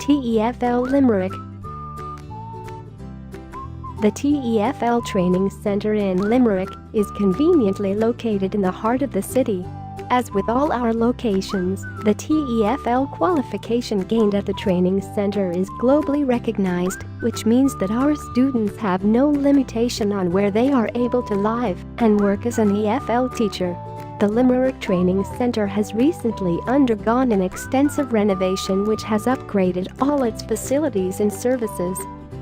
TEFL Limerick. The TEFL Training Centre in Limerick is conveniently located in the heart of the city. As with all our locations, the TEFL qualification gained at the training centre is globally recognized, which means that our students have no limitation on where they are able to live and work as an EFL teacher. The Limerick Training Centre has recently undergone an extensive renovation which has upgraded all its facilities and services.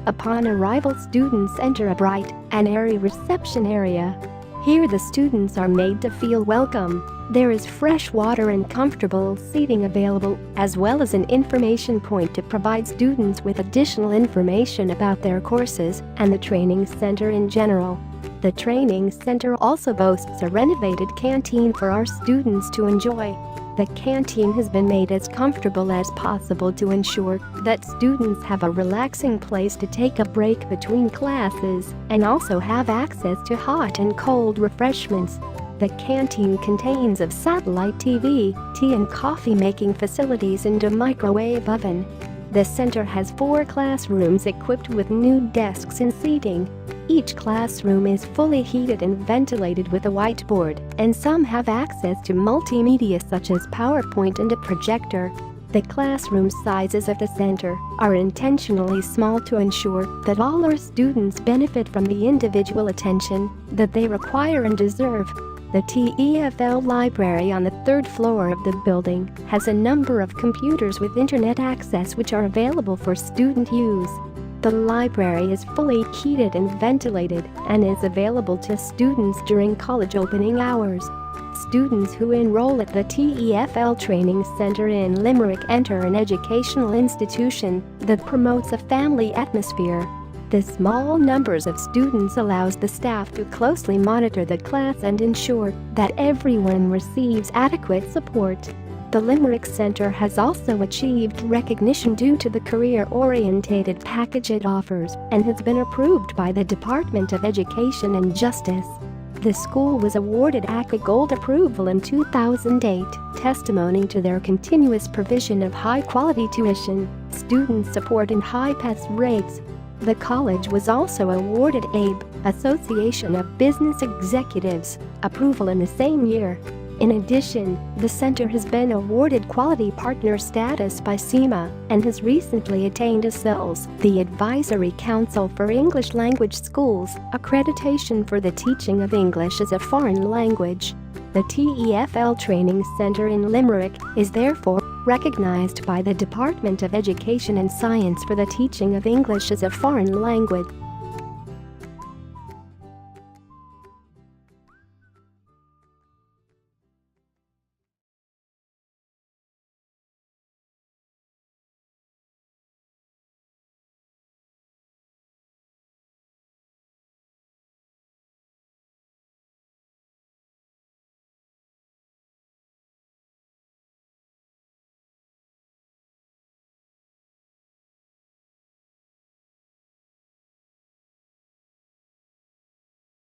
Upon arrival, students enter a bright and airy reception area. Here the students are made to feel welcome. There is fresh water and comfortable seating available, as well as an information point to provide students with additional information about their courses and the training center in general. The training center also boasts a renovated canteen for our students to enjoy. The canteen has been made as comfortable as possible to ensure that students have a relaxing place to take a break between classes and also have access to hot and cold refreshments. The canteen contains a satellite TV, tea and coffee making facilities and a microwave oven. The center has 4 classrooms equipped with new desks and seating. Each classroom is fully heated and ventilated with a whiteboard, and some have access to multimedia such as PowerPoint and a projector. The classroom sizes of the center are intentionally small to ensure that all our students benefit from the individual attention that they require and deserve. The TEFL library on the 3rd floor of the building has a number of computers with internet access which are available for student use. The library is fully heated and ventilated and is available to students during college opening hours. Students who enroll at the TEFL Training Centre in Limerick enter an educational institution that promotes a family atmosphere. The small numbers of students allows the staff to closely monitor the class and ensure that everyone receives adequate support. The Limerick Centre has also achieved recognition due to the career-orientated package it offers and has been approved by the Department of Education and Justice. The school was awarded ACA Gold approval in 2008, testimony to their continuous provision of high-quality tuition, student support and high pass rates. The college was also awarded ABE, Association of Business Executives, approval in the same year. In addition, the center has been awarded Quality Partner status by CIMA and has recently attained ASILS, the Advisory Council for English Language Schools, accreditation for the teaching of English as a foreign language. The TEFL Training Centre in Limerick is therefore recognized by the Department of Education and Science for the teaching of English as a foreign language.